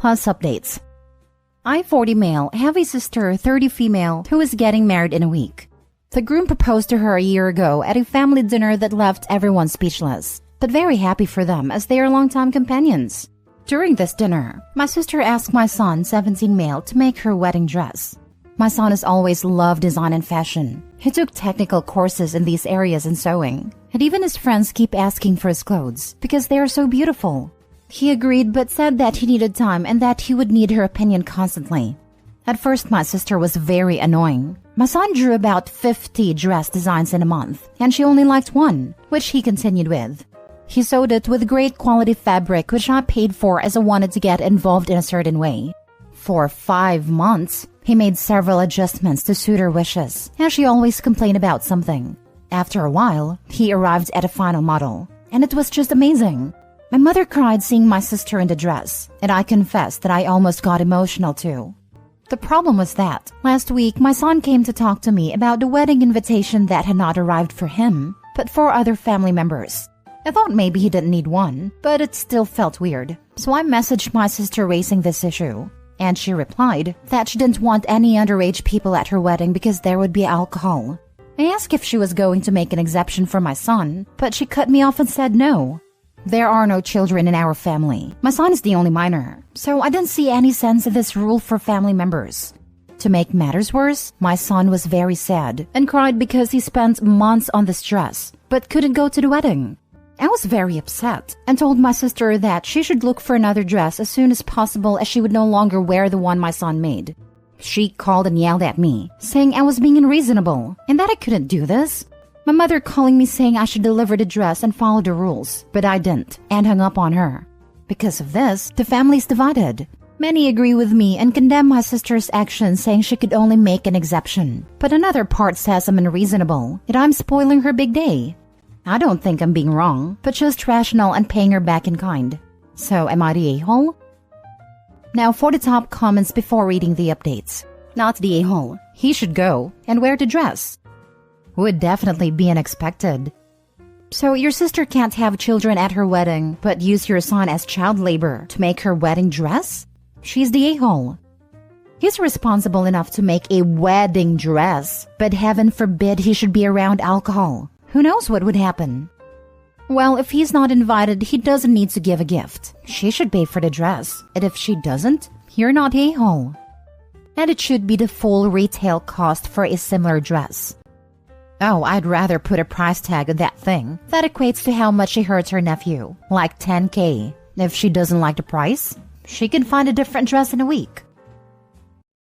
Plus updates. I, 40 male, have a sister, 30 female, who is getting married in a week. The groom proposed to her a year ago at a family dinner that left everyone speechless, but very happy for them as they are longtime companions. During this dinner, my sister asked my son, 17 male, to make her wedding dress. My son has always loved design and fashion. He took technical courses in these areas and sewing, and even his friends keep asking for his clothes because they are so beautiful. He agreed but said that he needed time and that he would need her opinion constantly. At first, my sister was very annoying. My son drew about 50 dress designs in a month, and she only liked one, which he continued with. He sewed it with great quality fabric, which I paid for as I wanted to get involved in a certain way. For 5 months, he made several adjustments to suit her wishes, as she always complained about something. After a while, he arrived at a final model, and it was just amazing. My mother cried seeing my sister in the dress, and I confessed that I almost got emotional too. The problem was that, last week, my son came to talk to me about the wedding invitation that had not arrived for him, but for other family members. I thought maybe he didn't need one, but it still felt weird, so I messaged my sister raising this issue. And she replied that she didn't want any underage people at her wedding because there would be alcohol. I asked if she was going to make an exception for my son, but she cut me off and said no. There are no children in our family. My son is the only minor, so I didn't see any sense in this rule for family members. To make matters worse, my son was very sad and cried because he spent months on this dress, but couldn't go to the wedding. I was very upset and told my sister that she should look for another dress as soon as possible as she would no longer wear the one my son made. She called and yelled at me, saying I was being unreasonable and that I couldn't do this. My mother calling me saying I should deliver the dress and follow the rules, but I didn't and hung up on her. Because of this, the family's divided. Many agree with me and condemn my sister's actions, saying she could only make an exception. But another part says I'm unreasonable, that I'm spoiling her big day. I don't think I'm being wrong, but just rational and paying her back in kind. So am I the a-hole? Now for the top comments before reading the updates. Not the a-hole. He should go and wear the dress. Would definitely be unexpected. So your sister can't have children at her wedding, but use your son as child labor to make her wedding dress? She's the a-hole. He's responsible enough to make a wedding dress, but heaven forbid he should be around alcohol. Who knows what would happen? Well, if he's not invited, he doesn't need to give a gift. She should pay for the dress. And if she doesn't, you're not a-hole. And it should be the full retail cost for a similar dress. Oh, I'd rather put a price tag on that thing. That equates to how much she hurts her nephew. Like $10,000. If she doesn't like the price, she can find a different dress in a week.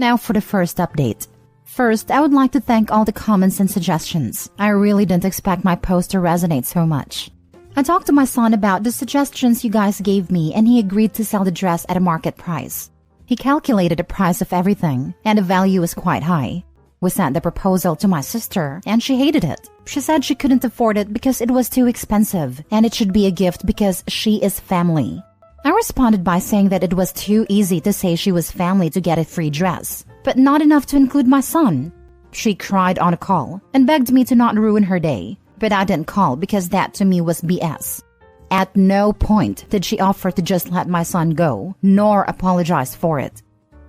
Now for the first update. First, I would like to thank all the comments and suggestions. I really didn't expect my post to resonate so much. I talked to my son about the suggestions you guys gave me and he agreed to sell the dress at a market price. He calculated the price of everything and the value is quite high. We sent the proposal to my sister and she hated it. She said she couldn't afford it because it was too expensive and it should be a gift because she is family. I responded by saying that it was too easy to say she was family to get a free dress, but not enough to include my son. She cried on a call and begged me to not ruin her day, but I didn't call because that to me was BS. At no point did she offer to just let my son go, nor apologize for it.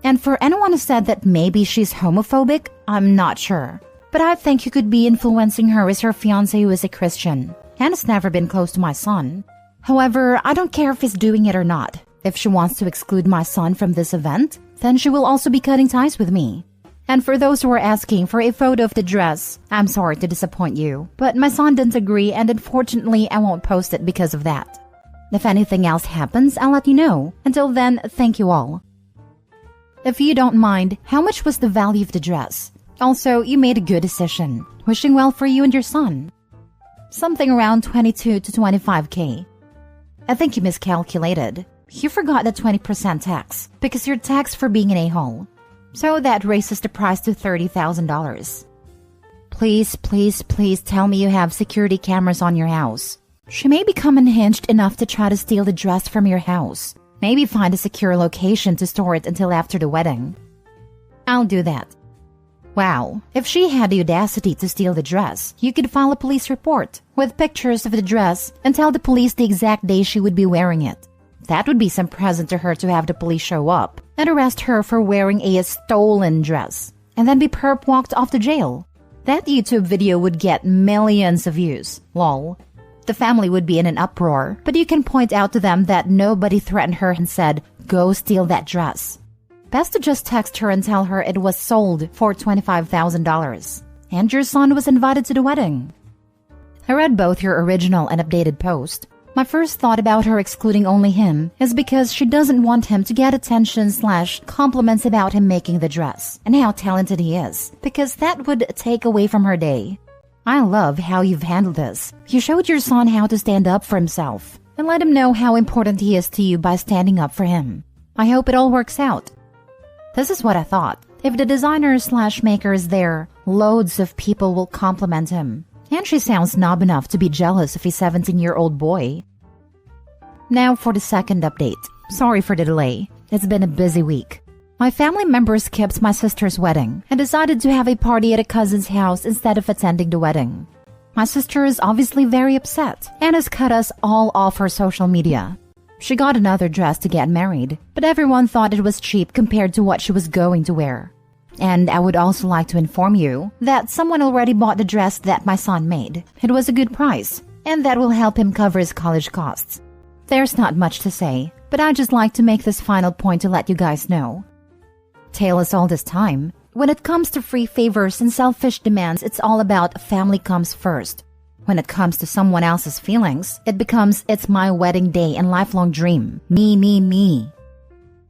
And for anyone who said that maybe she's homophobic, I'm not sure. But I think who could be influencing her is her fiancé who is a Christian and has never been close to my son. However, I don't care if he's doing it or not. If she wants to exclude my son from this event, then she will also be cutting ties with me. And for those who are asking for a photo of the dress, I'm sorry to disappoint you, but my son didn't agree and unfortunately I won't post it because of that. If anything else happens, I'll let you know. Until then, thank you all. If you don't mind, how much was the value of the dress? Also, you made a good decision. Wishing well for you and your son. Something around 22 to 25K. I think you miscalculated. You forgot the 20% tax because you're taxed for being an a-hole. So that raises the price to $30,000. Please, please, please tell me you have security cameras on your house. She may become unhinged enough to try to steal the dress from your house. Maybe find a secure location to store it until after the wedding. I'll do that. Wow, if she had the audacity to steal the dress, you could file a police report with pictures of the dress and tell the police the exact day she would be wearing it. That would be some present to her to have the police show up and arrest her for wearing a stolen dress and then be perp walked off to jail. That YouTube video would get millions of views. Lol. The family would be in an uproar, but you can point out to them that nobody threatened her and said, "Go steal that dress." Best to just text her and tell her it was sold for $25,000. And your son was invited to the wedding. I read both your original and updated post. My first thought about her excluding only him is because she doesn't want him to get attention/compliments about him making the dress and how talented he is, because that would take away from her day. I love how you've handled this. You showed your son how to stand up for himself and let him know how important he is to you by standing up for him. I hope it all works out. This is what I thought. If the designer/maker is there, loads of people will compliment him. And she sounds snob enough to be jealous of a 17-year-old boy. Now for the second update. Sorry for the delay. It's been a busy week. My family member skipped my sister's wedding and decided to have a party at a cousin's house instead of attending the wedding. My sister is obviously very upset and has cut us all off her social media. She got another dress to get married, but everyone thought it was cheap compared to what she was going to wear. And I would also like to inform you that someone already bought the dress that my son made. It was a good price, and that will help him cover his college costs. There's not much to say, but I'd just like to make this final point to let you guys know. Tale us all this time. When it comes to free favors and selfish demands, it's all about family comes first. When it comes to someone else's feelings, it becomes it's my wedding day and lifelong dream. Me, me, me.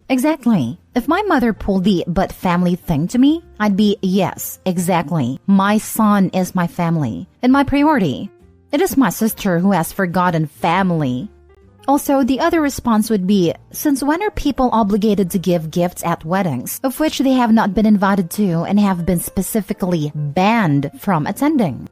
Exactly. If my mother pulled the but family thing to me, I'd be, yes, exactly. My son is my family and my priority. It is my sister who has forgotten family. Also, the other response would be, since when are people obligated to give gifts at weddings, of which they have not been invited to and have been specifically banned from attending?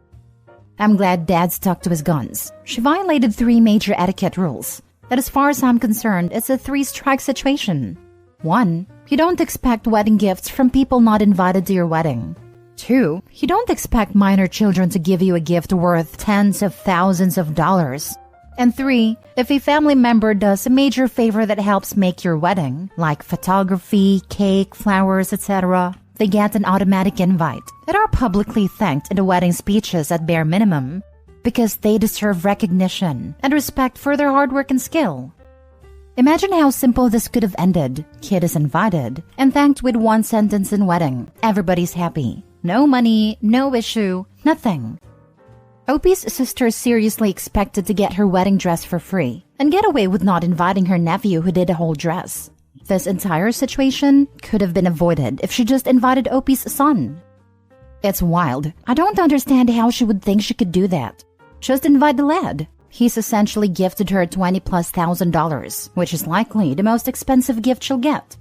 I'm glad Dad stuck to his guns. She violated 3 major etiquette rules. That as far as I'm concerned, it's a 3-strike situation. 1. You don't expect wedding gifts from people not invited to your wedding. 2. You don't expect minor children to give you a gift worth tens of thousands of dollars. And 3. If a family member does a major favor that helps make your wedding, like photography, cake, flowers, etc., they get an automatic invite and are publicly thanked in the wedding speeches at bare minimum, because they deserve recognition and respect for their hard work and skill. Imagine how simple this could have ended. Kid is invited and thanked with 1 sentence in wedding. Everybody's happy. No money, no issue, nothing. Opie's sister seriously expected to get her wedding dress for free and get away with not inviting her nephew who did a whole dress. This entire situation could have been avoided if she just invited Opie's son. It's wild. I don't understand how she would think she could do that. Just invite the lad. He's essentially gifted her $20,000+, which is likely the most expensive gift she'll get.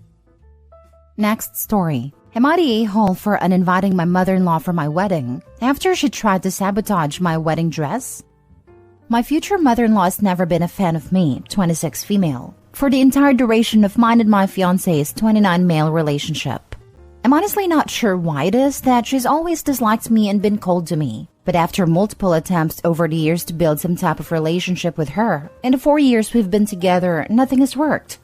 Next story. Am I the a-hole for uninviting my mother-in-law for my wedding after she tried to sabotage my wedding dress? My future mother-in-law has never been a fan of me, 26 female, for the entire duration of mine and my fiancé's 29 male relationship. I'm honestly not sure why it is that she's always disliked me and been cold to me. But after multiple attempts over the years to build some type of relationship with her, in the 4 years we've been together, nothing has worked.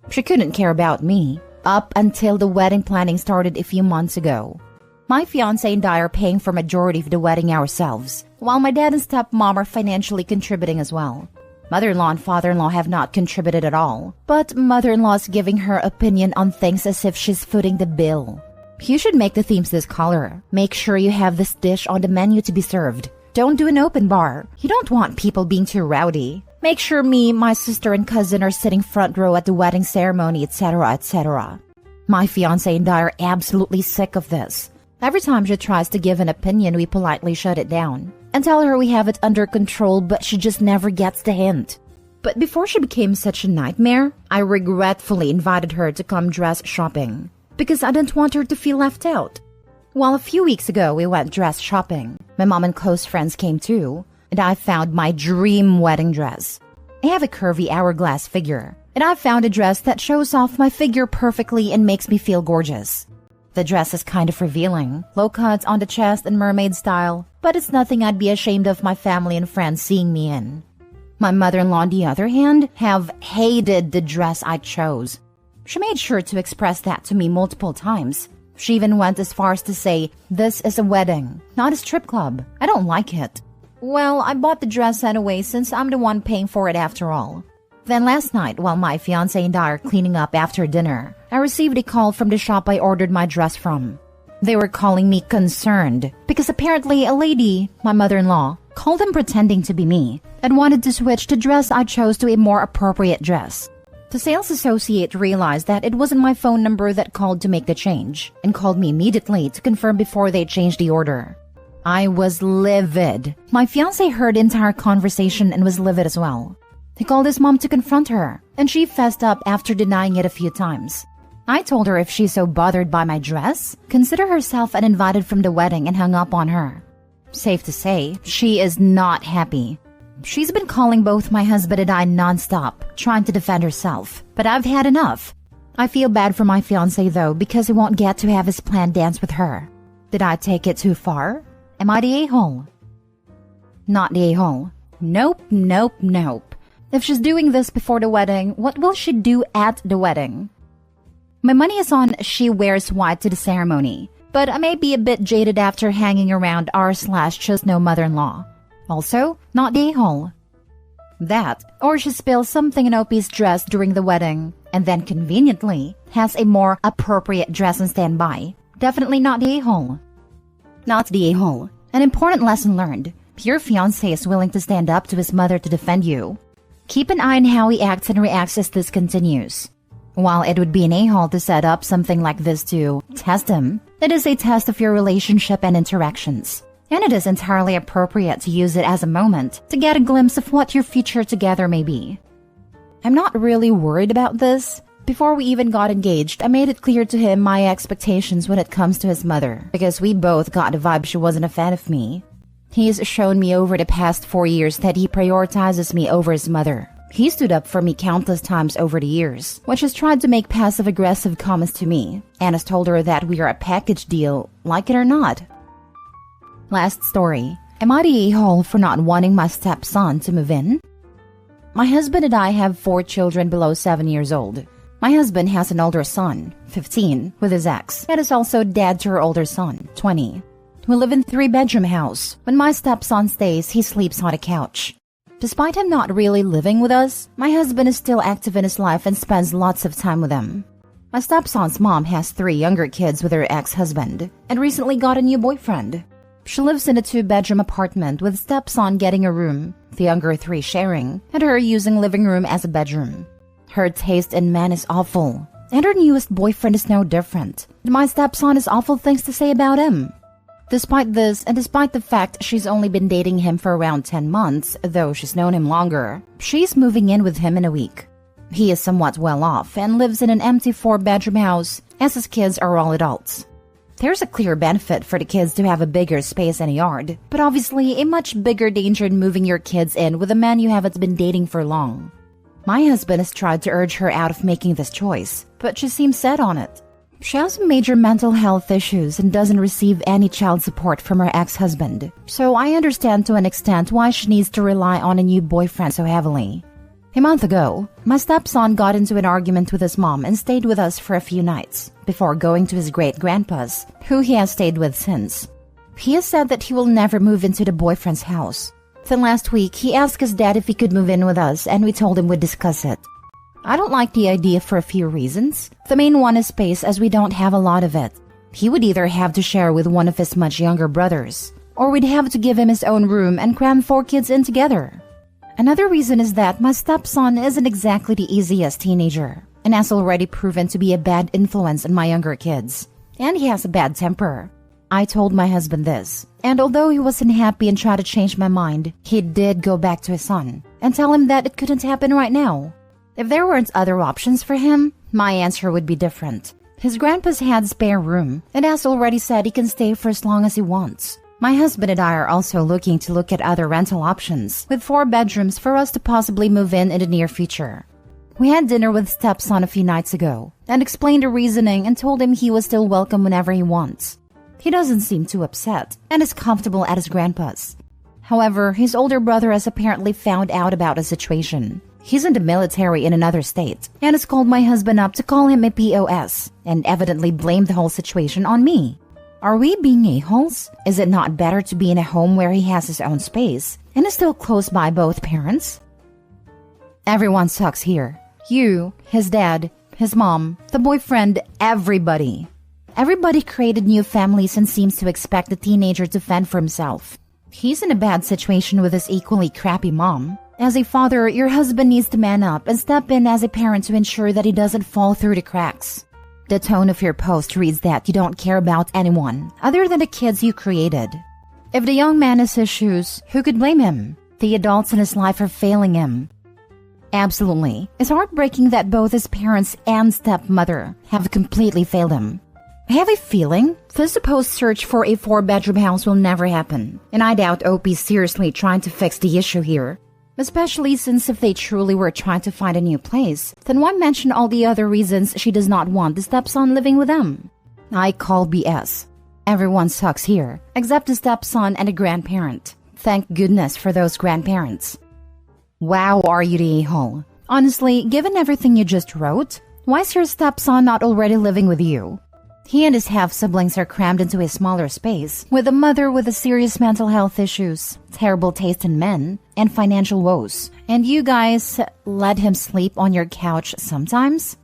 She couldn't care about me, up until the wedding planning started a few months ago. My fiancé and I are paying for majority of the wedding ourselves, while my dad and stepmom are financially contributing as well. Mother-in-law and father-in-law have not contributed at all, but mother-in-law is giving her opinion on things as if she's footing the bill. You should make the themes this color. Make sure you have this dish on the menu to be served. Don't do an open bar. You don't want people being too rowdy. Make sure me, my sister, and cousin are sitting front row at the wedding ceremony, etc., etc. My fiancé and I are absolutely sick of this. Every time she tries to give an opinion, we politely shut it down and tell her we have it under control, but she just never gets the hint. But before she became such a nightmare, I regretfully invited her to come dress shopping, because I didn't want her to feel left out. Well, a few weeks ago, we went dress shopping. My mom and close friends came too, and I found my dream wedding dress. I have a curvy hourglass figure, and I found a dress that shows off my figure perfectly and makes me feel gorgeous. The dress is kind of revealing, low cuts on the chest and mermaid style, but it's nothing I'd be ashamed of my family and friends seeing me in. My mother-in-law, on the other hand, have hated the dress I chose. She made sure to express that to me multiple times. She even went as far as to say, "This is a wedding, not a strip club. I don't like it." Well, I bought the dress anyway since I'm the one paying for it after all. Then last night, while my fiancé and I are cleaning up after dinner, I received a call from the shop I ordered my dress from. They were calling me concerned because apparently a lady, my mother-in-law, called them pretending to be me and wanted to switch the dress I chose to a more appropriate dress. The sales associate realized that it wasn't my phone number that called to make the change and called me immediately to confirm before they changed the order. I was livid. My fiancé heard the entire conversation and was livid as well. He called his mom to confront her, and she fessed up after denying it a few times. I told her if she's so bothered by my dress, consider herself uninvited from the wedding, and hung up on her. Safe to say, she is not happy. She's been calling both my husband and I nonstop, trying to defend herself, but I've had enough. I feel bad for my fiancé though, because he won't get to have his planned dance with her. Did I take it too far? Am I the a-hole? Not the a-hole. Nope, nope, nope. If she's doing this before the wedding, what will she do at the wedding? My money is on she wears white to the ceremony, but I may be a bit jaded after hanging around r/just no mother-in-law. Also, not the a-hole. That, or she spills something in Opie's dress during the wedding, and then conveniently has a more appropriate dress on standby. Definitely not the a-hole. Not the a-hole. An important lesson learned. Your fiancé is willing to stand up to his mother to defend you. Keep an eye on how he acts and reacts as this continues. While it would be an a-hole to set up something like this to test him, it is a test of your relationship and interactions. And it is entirely appropriate to use it as a moment to get a glimpse of what your future together may be. I'm not really worried about this. Before we even got engaged, I made it clear to him my expectations when it comes to his mother, because we both got the vibe she wasn't a fan of me. He's shown me over the past 4 years that he prioritizes me over his mother. He stood up for me countless times over the years, which has tried to make passive-aggressive comments to me, and has told her that we are a package deal, like it or not. Last story. Am I the a-hole for not wanting my stepson to move in? My husband and I have 4 children below 7 years old. My husband has an older son, 15, with his ex, and is also dad to her older son, 20. We live in a 3-bedroom house. When my stepson stays, he sleeps on a couch. Despite him not really living with us, my husband is still active in his life and spends lots of time with him. My stepson's mom has 3 younger kids with her ex-husband and recently got a new boyfriend. She lives in a 2-bedroom apartment with stepson getting a room, the younger 3 sharing, and her using living room as a bedroom. Her taste in men is awful, and her newest boyfriend is no different. My stepson has awful things to say about him. Despite this, and despite the fact she's only been dating him for around 10 months, though she's known him longer, she's moving in with him in a week. He is somewhat well off and lives in an empty 4-bedroom house, as his kids are all adults. There's a clear benefit for the kids to have a bigger space and a yard, but obviously a much bigger danger in moving your kids in with a man you haven't been dating for long. My husband has tried to urge her out of making this choice, but she seems set on it. She has major mental health issues and doesn't receive any child support from her ex-husband, so I understand to an extent why she needs to rely on a new boyfriend so heavily. A month ago, my stepson got into an argument with his mom and stayed with us for a few nights, before going to his great-grandpa's, who he has stayed with since. He has said that he will never move into the boyfriend's house. Then last week, he asked his dad if he could move in with us, and we told him we'd discuss it. I don't like the idea for a few reasons. The main one is space, as we don't have a lot of it. He would either have to share with one of his much younger brothers, or we'd have to give him his own room and cram 4 kids in together. Another reason is that my stepson isn't exactly the easiest teenager, and has already proven to be a bad influence on my younger kids. And he has a bad temper. I told my husband this, and although he wasn't happy and tried to change my mind, he did go back to his son and tell him that it couldn't happen right now. If there weren't other options for him, my answer would be different. His grandpa's had spare room, and has already said he can stay for as long as he wants. My husband and I are also looking to look at other rental options, with 4 bedrooms for us to possibly move in the near future. We had dinner with stepson a few nights ago, and explained the reasoning and told him he was still welcome whenever he wants. He doesn't seem too upset, and is comfortable at his grandpa's. However, his older brother has apparently found out about the situation. He's in the military in another state and has called my husband up to call him a POS and evidently blamed the whole situation on me. Are we being a-holes? Is it not better to be in a home where he has his own space and is still close by both parents? Everyone sucks here. You, his dad, his mom, the boyfriend, everybody. Everybody created new families and seems to expect the teenager to fend for himself. He's in a bad situation with his equally crappy mom. As a father, your husband needs to man up and step in as a parent to ensure that he doesn't fall through the cracks. The tone of your post reads that you don't care about anyone other than the kids you created. If the young man has issues, who could blame him? The adults in his life are failing him. Absolutely. It's heartbreaking that both his parents and stepmother have completely failed him. I have a feeling this supposed search for a 4-bedroom house will never happen, and I doubt OP's seriously trying to fix the issue here. Especially since if they truly were trying to find a new place, then why mention all the other reasons she does not want the stepson living with them? I call BS. Everyone sucks here, except the stepson and the grandparent. Thank goodness for those grandparents. Wow, are you the a-hole? Honestly, given everything you just wrote, why is your stepson not already living with you? He and his half-siblings are crammed into a smaller space, with a mother with serious mental health issues, terrible taste in men, and financial woes. And you guys let him sleep on your couch sometimes?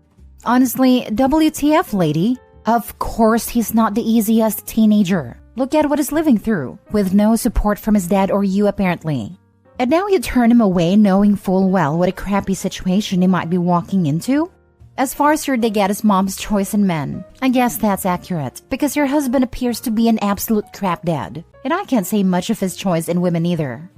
Honestly, WTF, lady? Of course he's not the easiest teenager. Look at what he's living through, with no support from his dad or you apparently. And now you turn him away knowing full well what a crappy situation he might be walking into? As far as your dig at his mom's choice in men, I guess that's accurate, because your husband appears to be an absolute crap dad, and I can't say much of his choice in women either.